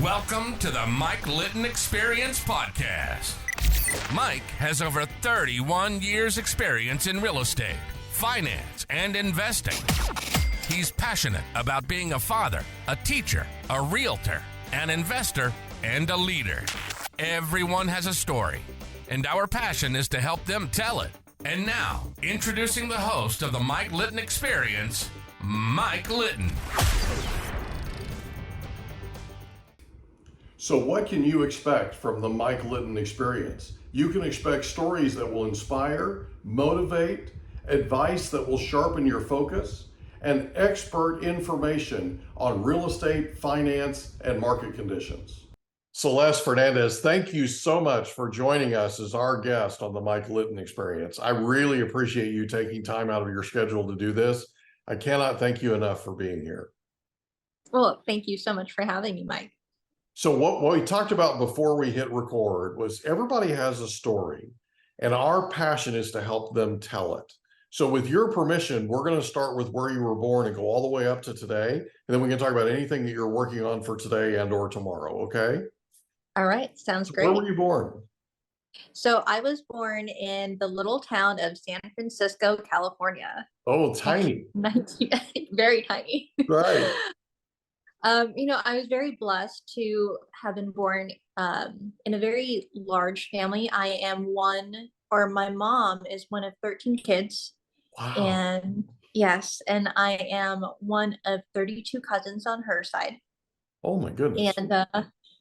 Welcome to the Mike Litton Experience Podcast. Mike has over 31 years experience in real estate, finance, and investing. He's passionate about being a father, a teacher, a realtor, an investor, and a leader. Everyone has a story, and our passion is to help them tell it. And now, introducing the host of the Mike Litton Experience, Mike Litton. So what can you expect from the Mike Litton Experience? You can expect stories that will inspire, motivate, advice that will sharpen your focus, and expert information on real estate, finance, and market conditions. Celeste Fernandez, thank you so much for joining us as our guest on the Mike Litton Experience. I really appreciate you taking time out of your schedule to do this. I cannot thank you enough for being here. Well, thank you so much for having me, Mike. So what we talked about before we hit record was everybody has a story, and our passion is to help them tell it. So with your permission, we're going to start with where you were born and go all the way up to today, and then we can talk about anything that you're working on for today and or tomorrow, okay? All right, sounds great. Where were you born? So I was born in the little town of San Francisco, California. Oh, tiny. Very tiny. Right. I was very blessed to have been born in a very large family. My mom is one of 13 kids. Wow. And yes, and I am one of 32 cousins on her side. Oh my goodness. And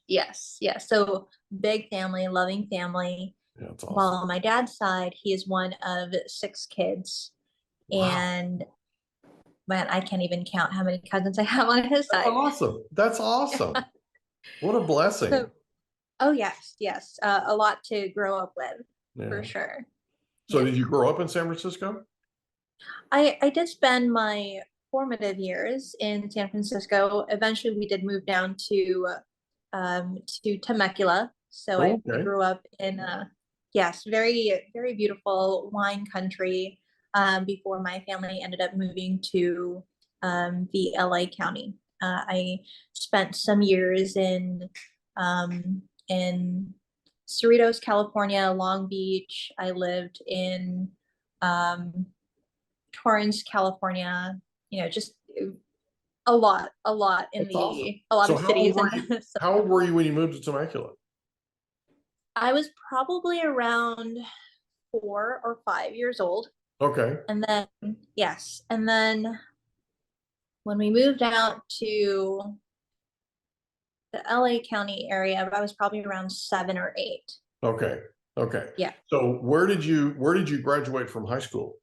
yes. So big family, loving family. Yeah, that's awesome. While on my dad's side, he is one of 6 kids. Wow. And man, I can't even count how many cousins I have on his side. That's awesome. What a blessing. Yes. A lot to grow up with, for sure. So did you grow up in San Francisco? I did spend my formative years in San Francisco. Eventually we did move down to Temecula. So I grew up in very, very beautiful wine country. Before my family ended up moving to the LA County. I spent some years in Cerritos, California, Long Beach. I lived in Torrance, California. Just a lot in a lot of cities. How old were you when you moved to Temecula? I was probably around 4 or 5 years old. Okay. And then when we moved out to the LA County area, I was probably around 7 or 8. Okay. Yeah. So where did you graduate from high school?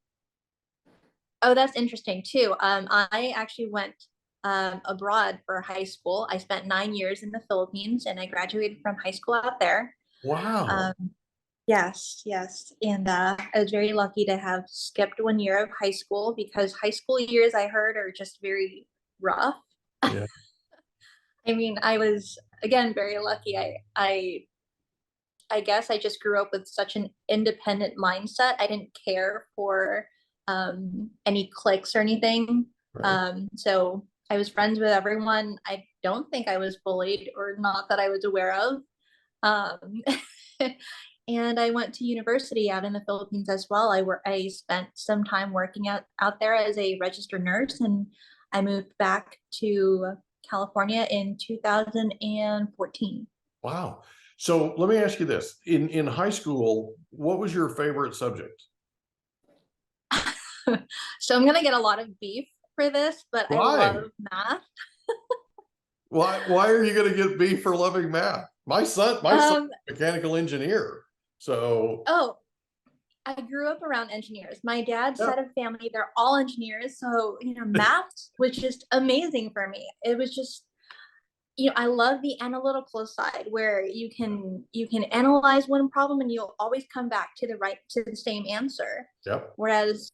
Oh, that's interesting too. I actually went abroad for high school. I spent 9 years in the Philippines, and I graduated from high school out there. Wow. Yes. And I was very lucky to have skipped 1 year of high school, because high school years, I heard, are just very rough. Yeah. I mean, I was, again, very lucky. I guess I just grew up with such an independent mindset. I didn't care for any cliques or anything. Right. So I was friends with everyone. I don't think I was bullied, or not that I was aware of. And I went to university out in the Philippines as well. I spent some time working out there as a registered nurse, and I moved back to California in 2014. Wow. So let me ask you this. In high school, what was your favorite subject? So I'm going to get a lot of beef for this, but Why? I love math. Why are you going to get beef for loving math? My son's a mechanical engineer. So I grew up around engineers. My dad's side of family, they're all engineers. So, math was just amazing for me. It was just, I love the analytical side, where you can analyze one problem and you'll always come back to the same answer. Yep. Whereas,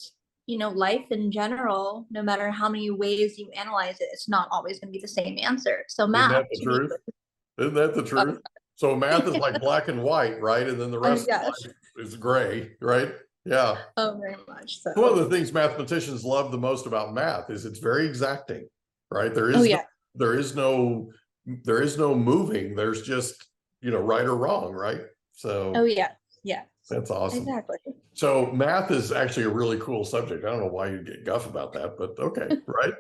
life in general, no matter how many ways you analyze it, it's not always going to be the same answer. So math. Isn't that the truth? So math is like black and white, right? And then the rest of life is gray, right? Yeah. Oh, very much so. One of the things mathematicians love the most about math is it's very exacting, right? There is no moving. There's just, right or wrong, right? So Oh yeah. Yeah. that's awesome. Exactly. So math is actually a really cool subject. I don't know why you get guff about that, but okay, right?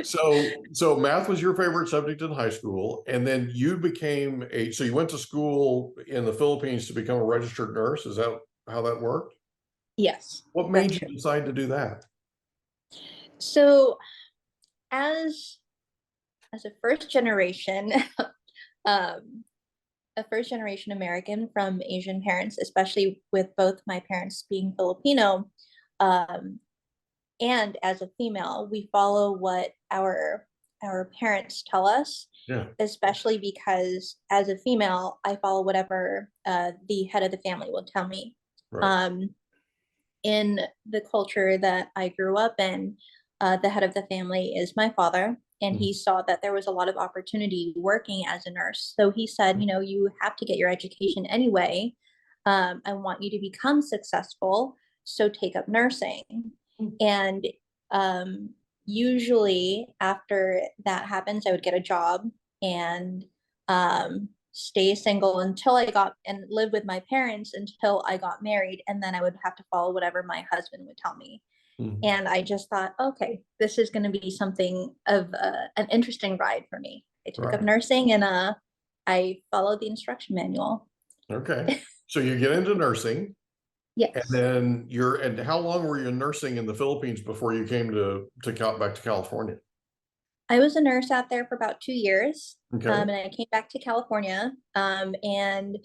So math was your favorite subject in high school, and then you became so you went to school in the Philippines to become a registered nurse. Is that how that worked? Yes. What That's made you true. decide to do that? So as a first generation, um, a first generation American from Asian parents, especially with both my parents being Filipino, um, and as a female, we follow what our parents tell us, Yeah, especially because as a female, I follow whatever the head of the family will tell me. right. Um, in the culture that I grew up in, the head of the family is my father, and he saw that there was a lot of opportunity working as a nurse. So he said, you have to get your education anyway. I want you to become successful, so take up nursing. And usually after that happens, I would get a job and stay single until I got and live with my parents until I got married. And then I would have to follow whatever my husband would tell me. Mhm. And I just thought, okay, this is going to be something of an interesting ride for me. I took up Right. nursing and I followed the instruction manual. Okay. So you get into nursing, and Yes. then and how long were you nursing in the Philippines before you came back to California? I was a nurse out there for about 2 years, Okay. and I came back to California. And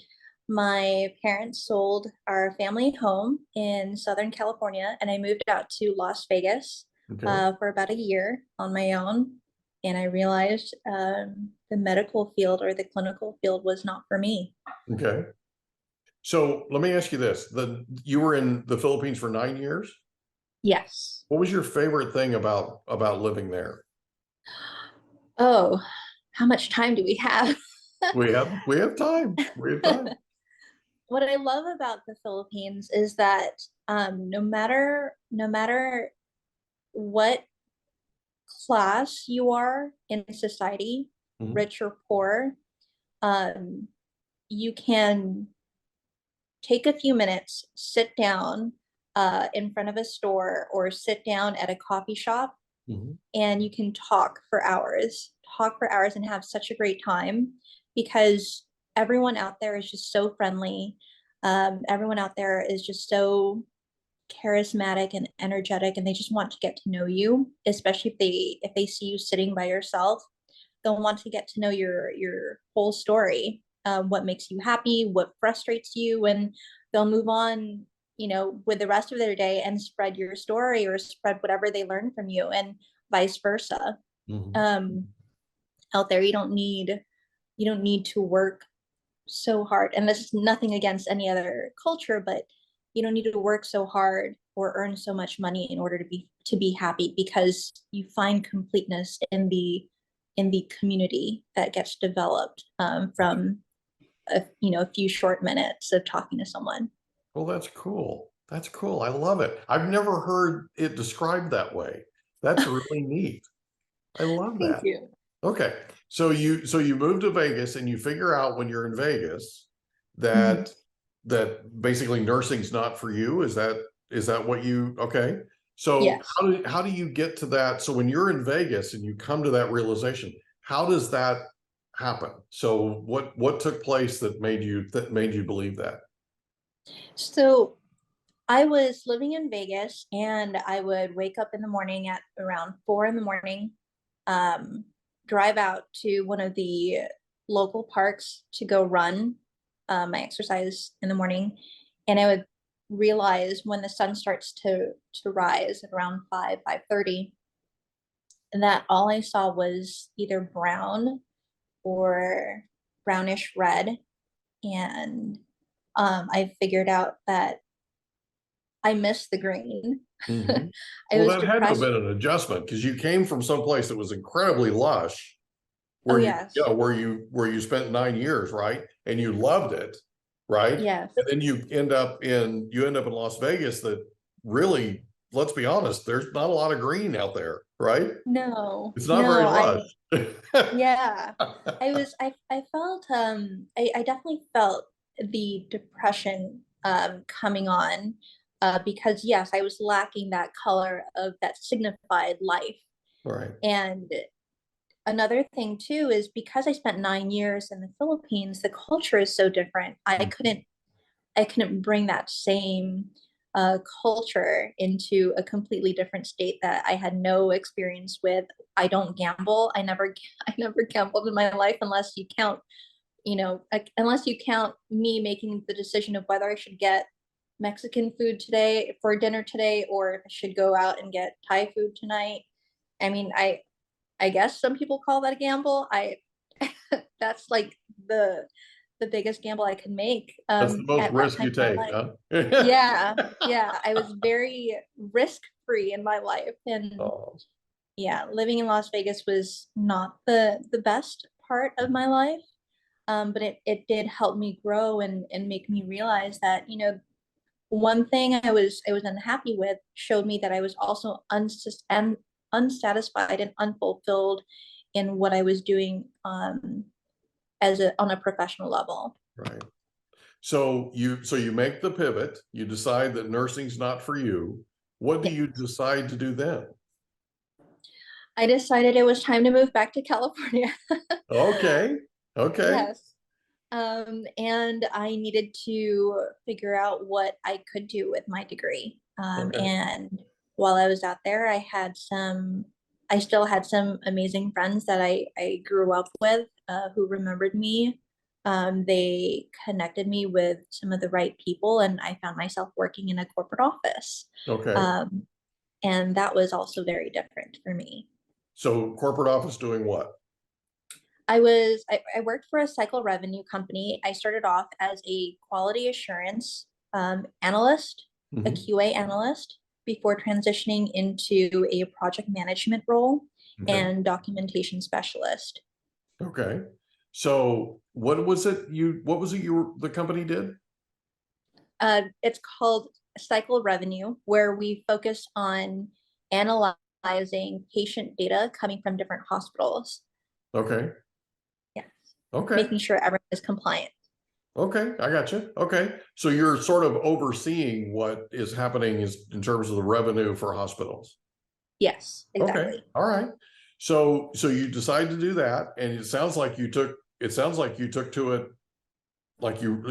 my parents sold our family home in Southern California, and I moved out to Las Vegas Okay. for about a year on my own. And I realized the medical field or the clinical field was not for me. Okay. So let me ask you this. You were in the Philippines for 9 years. Yes. What was your favorite thing about living there? Oh, how much time do we have? We have time. We have time. What I love about the Philippines is that no matter what class you are in society, Mhm. rich or poor, um, you can take a few minutes, sit down in front of a store or sit down at a coffee shop, Mhm. and you can talk for hours and have such a great time because everyone out there is just so friendly. Everyone out there is just so charismatic and energetic, and they just want to get to know you, especially if they see you sitting by yourself. They'll want to get to know your whole story, what makes you happy, what frustrates you, and they'll move on, with the rest of their day and spread your story or spread whatever they learn from you, and vice versa. Mhm. um Out there, you don't need to work so hard, and this is nothing against any other culture, but you don't need to work so hard or earn so much money in order to be happy, because you find completeness in the community that gets developed from a few short minutes of talking to someone. Well, that's cool. That's cool. I love it. I've never heard it described that way. That's really neat. I love Thank that. you. Okay. So you move to Vegas, and you figure out when you're in Vegas Mhm. that basically nursing's not for you. Is that what you okay? So Yes. how do you get to that? So when you're in Vegas and you come to that realization, how does that happen? So what took place that made you believe that? So I was living in Vegas, and I would wake up in the morning at around 4 in the morning, um, drive out to one of the local parks to go run my exercise in the morning. And I would realize when the sun starts to rise at around 5:30, that all I saw was either brown or brownish red. And I figured out that I missed the green. Mhm. I Well, was that had to have depressed. been an adjustment because you came from someplace that was incredibly lush, Oh, where yes. you spent 9 years, right? And you loved it, right? Yes. And then you end up in Las Vegas that really let's be honest, there's not a lot of green out there, right? No, It's not very no, lush. yeah, I felt, I definitely felt the depression, coming on, because yes, I was lacking that color of that signified life. Right. And another thing too is because I spent 9 years in the Philippines, the culture is so different. I couldn't bring that same culture into a completely different state that I had no experience with. I don't gamble. I never gambled in my life unless you count, unless you count me making the decision of whether I should get Mexican food today for dinner today, or if I should go out and get Thai food tonight. I mean, I guess some people call that a gamble. That's like the biggest gamble I could make That's the most at that risk time you in take, my life. huh? Yeah. I was very risk free in my life, and Oh, yeah, living in Las Vegas was not the best part of my life. But it did help me grow and make me realize that, one thing I was unhappy with showed me that I was also unsatisfied and unfulfilled in what I was doing, on a professional level. right. So you make the pivot, you decide that nursing's not for you. What do Yeah. you decide to do then? I decided it was time to move back to California. Okay. Okay. Yes. And I needed to figure out what I could do with my degree. Okay. And while I was out there, I still had some amazing friends that I grew up with, who remembered me. They connected me with some of the right people, and I found myself working in a corporate office. Okay. Um, and that was also very different for me. So corporate office doing what? I worked for a cycle revenue company. I started off as a quality assurance analyst, a Mhm. QA analyst, before transitioning into a project management role Okay. and documentation specialist. Okay. So what was it the company did? It's called cycle revenue, where we focus on analyzing patient data coming from different hospitals. Okay. Yes, Okay. making sure everyone is compliant. Okay. I got you. Okay. So you're sort of overseeing what is happening in terms of the revenue for hospitals. Yes, Okay. exactly. All right. So you decide to do that, and it sounds like you took to it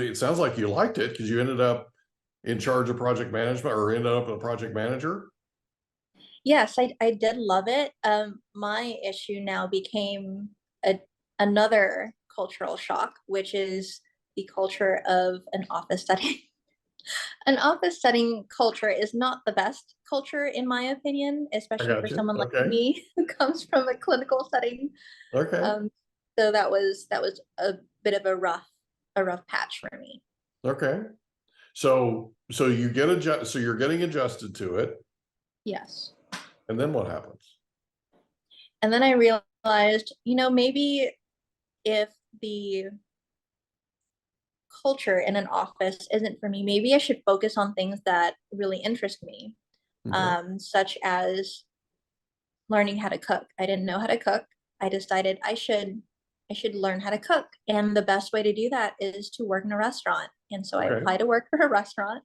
it sounds like you liked it because you ended up in charge of project management or ended up a project manager. Yes, I did love it. My issue now became another cultural shock, which is the culture of an office setting. An office setting culture is not the best culture, in my opinion, I especially for got you. someone like Okay. me who comes from a clinical setting. Okay. Um, so that was a bit of a rough patch for me. Okay. So you get so you're getting adjusted to it, Yes. and then what happens? And then I realized, maybe if the culture in an office isn't for me, maybe I should focus on things that really interest me, Okay. such as learning how to cook. I didn't know how to cook. I decided I should learn how to cook, and the best way to do that is to work in a restaurant. And so I Okay. applied to work for a restaurant.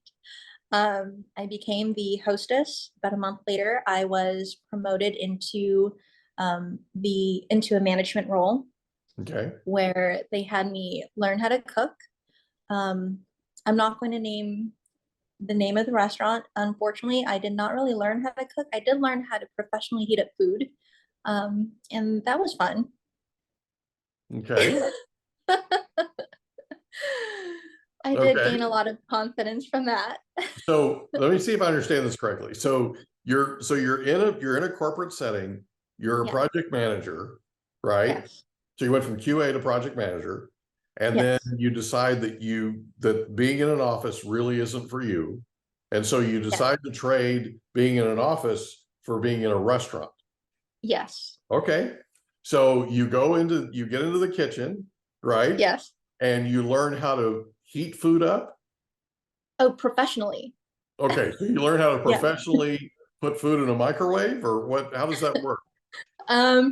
I became the hostess. About a month later, I was promoted into a management role Okay. where they had me learn how to cook. Um, I'm not going to name the name of the restaurant. Unfortunately, I did not really learn how to cook. I did learn how to professionally heat up food, and that was fun. Okay. I did Okay. gain a lot of confidence from that. So let me see if I understand this correctly. So you're in a corporate setting, you're a Yeah. project manager, right? Yes. So you went from QA to project manager, and then Yes. you decide that being in an office really isn't for you. And so you Yes. decide to trade being in an office for being in a restaurant. Yes. Okay. So you get into the kitchen, right? Yes. And you learn how to heat food up. Oh, professionally. Okay. So you learn how to Yeah. professionally put food in a microwave, or what? How does that work?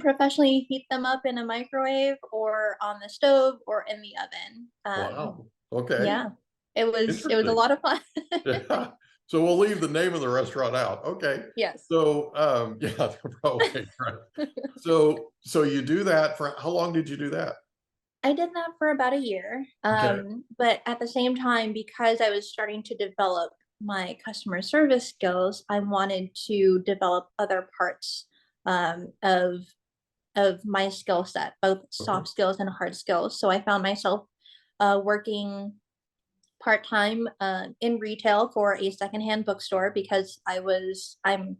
Professionally heat them up in a microwave or on the stove or in the oven. Wow. Okay. Yeah, it was a Interesting. lot of fun. Yeah. So we'll leave the name of the restaurant out. Okay. Yes. So yeah, okay, right. So you do that for how long did you do that? I did that for about a year. Okay. But at the same time, because I was starting to develop my customer service skills, I wanted to develop other parts of my skill set, both Okay. soft skills and hard skills. So I found myself working part-time in retail for a secondhand bookstore because I'm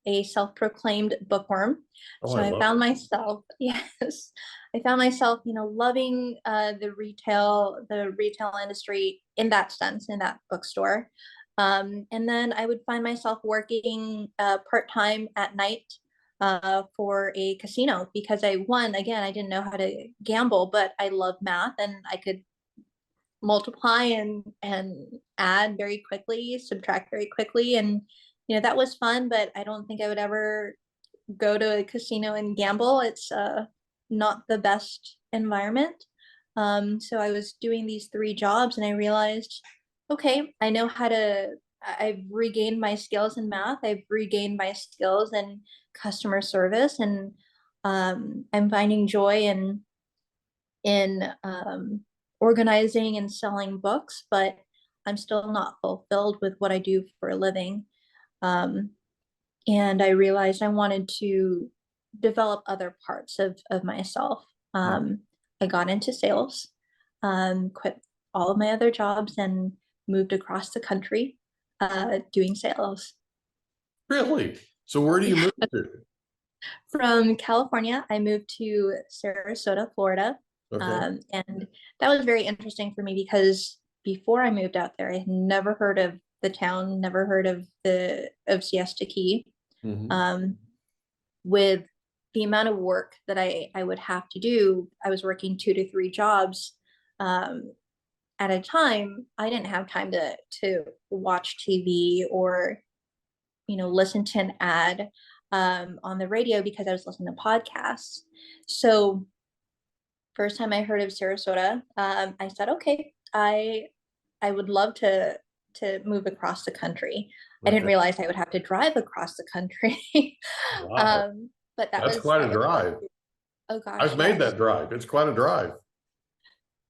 a self-proclaimed bookworm. Oh, So I I love found it. myself, yes, I found myself, loving the retail industry in that sense, in that bookstore. And then I would find myself working part-time at night for a casino because I didn't know how to gamble, but I love math and I could multiply and add very quickly, subtract very quickly, and that was fun. But I don't think I would ever go to a casino and gamble. It's not the best environment. So I was doing these three jobs, and I realized, okay, I know how to. I've regained my skills in math. I've regained my skills in customer service, and I'm finding joy in organizing and selling books, but I'm still not fulfilled with what I do for a living. Um, and I realized I wanted to develop other parts of myself. I got into sales, quit all of my other jobs, and moved across the country doing sales. Really? So where do you Yeah. move to? From California, I moved to Sarasota, Florida. Okay. And that was very interesting for me because before I moved out there, I had never heard of the town, never heard of Siesta Key. Hmm. Um, with the amount of work that I would have to do, I was working 2 to 3 jobs at a time. I didn't have time to watch TV or listen to an ad on the radio because I was listening to podcasts. So first time I heard of Sarasota, I said, okay, I would love to move across the country. I didn't Okay. realize I would have to drive across the country. Wow. But that That's was quite a that was fun. drive. Oh gosh, I've made yes. that drive. It's quite a drive.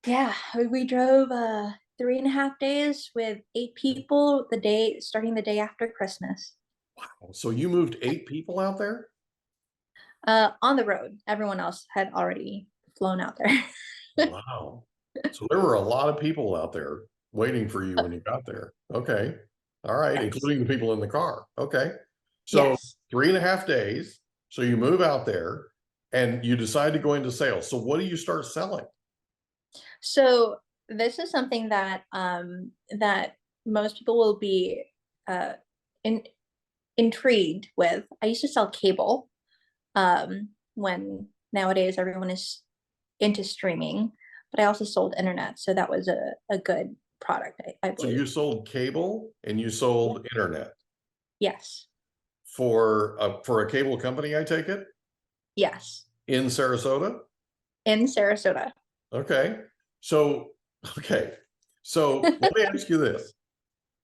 Yeah, we drove 3.5 days with 8 people starting the day after Christmas. So you moved 8 people out there? On the road. Everyone else had already flown out there. Wow. So there were a lot of people out there waiting for you when you got there. Okay. All right. Yes. Including the people in the car. Okay. So Yes. 3.5 days. So you move out there and you decide to go into sales. So what do you start selling? So this is something that most people will be uh in, intrigued with. I used to sell cable when nowadays everyone is into streaming, but I also sold internet, so that was a good product, I So believe. you sold cable and you Yeah. sold internet Yes. for a cable company, I take it, Yes. in Sarasota? In Sarasota. Okay. So, okay. So let me ask you this.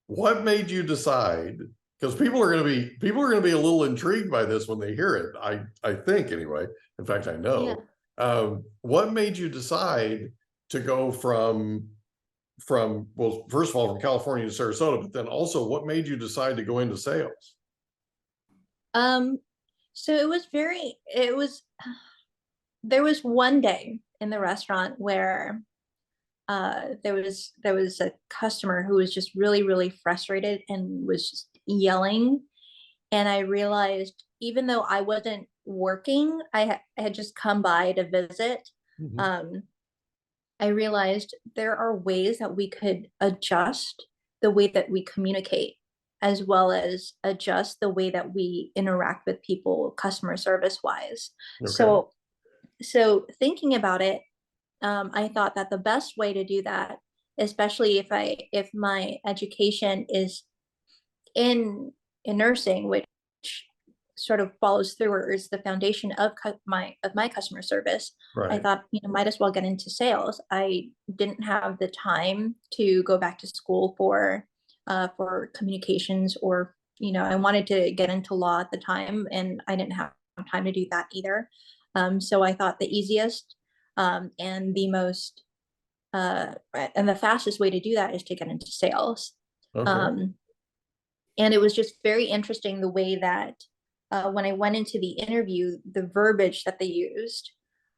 What made you decide? Because people are going to be a little intrigued by this when they hear it. I think anyway. In fact, I Yeah. know. What made you decide to go from well, first of all, from California to Sarasota, but then also what made you decide to go into sales? Um, so there was one day in the restaurant where there was a customer who was just really, really frustrated and was just yelling. And I realized even though I wasn't working, I had just come by to visit. Mhm. Um, I realized there are ways that we could adjust the way that we communicate, as well as adjust the way that we interact with people, customer service wise. Okay. So thinking about it, I thought that the best way to do that, especially if my education is in in nursing, which sort of follows through or is the foundation of my customer service. Right. I thought, might as well get into sales. I didn't have the time to go back to school for communications, or I wanted to get into law at the time, and I didn't have time to do that either. So I thought the easiest and the most and the fastest way to do that is to get into sales. Okay. And it was just very interesting the way that when I went into the interview, the verbiage that they used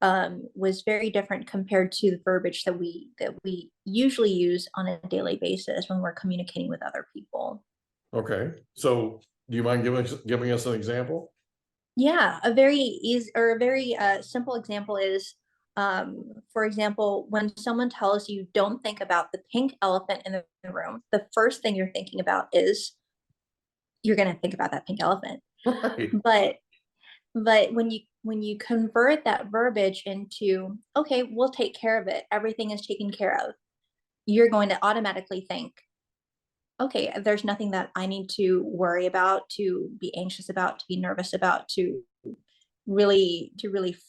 was very different compared to the verbiage that we usually use on a daily basis when we're communicating with other people. Okay. So do you mind giving us an example? Yeah, a very easy or a very simple example is, for example, when someone tells you don't think about the pink elephant in the room, the first thing you're thinking about is you're going to think about that pink elephant. Right. But when you convert that verbiage into, okay, we'll take care of it, everything is taken care of, you're going to automatically think, okay, there's nothing that I need to worry about, to be anxious about, to be nervous about, to really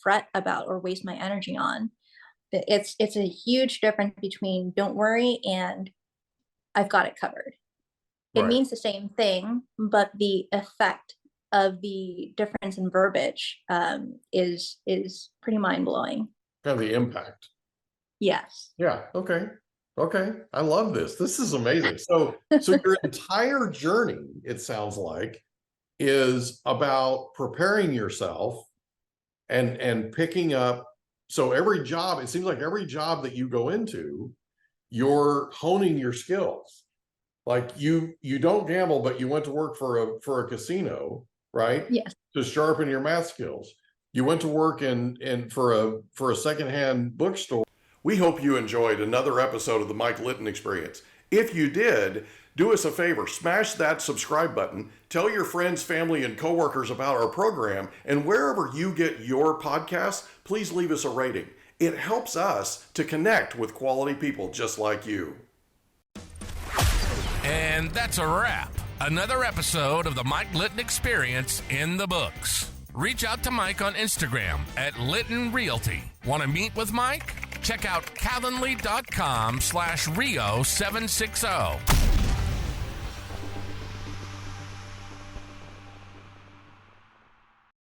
fret about or waste my energy on. It's a huge difference between don't worry and I've got it covered. It Right. means the same thing, but the effect of the difference in verbiage is pretty mind-blowing. Kind of the impact. Yes. Yeah. Okay. Okay. I love this. This is amazing. So your entire journey, it sounds like, is about preparing yourself and picking up. So every job, it seems like every job that you go into, you're honing your skills. Like you don't gamble, but you went to work for a casino, right? Yes. To sharpen your math skills. You went to work for a secondhand bookstore. We hope you enjoyed another episode of the Mike Litton Experience. If you did, do us a favor, smash that subscribe button, tell your friends, family, and coworkers about our program, and wherever you get your podcasts, please leave us a rating. It helps us to connect with quality people just like you. And that's a wrap. Another episode of the Mike Litton Experience in the books. Reach out to Mike on Instagram at Litton Realty. Want to meet with Mike? Check out calendly.com/Rio760.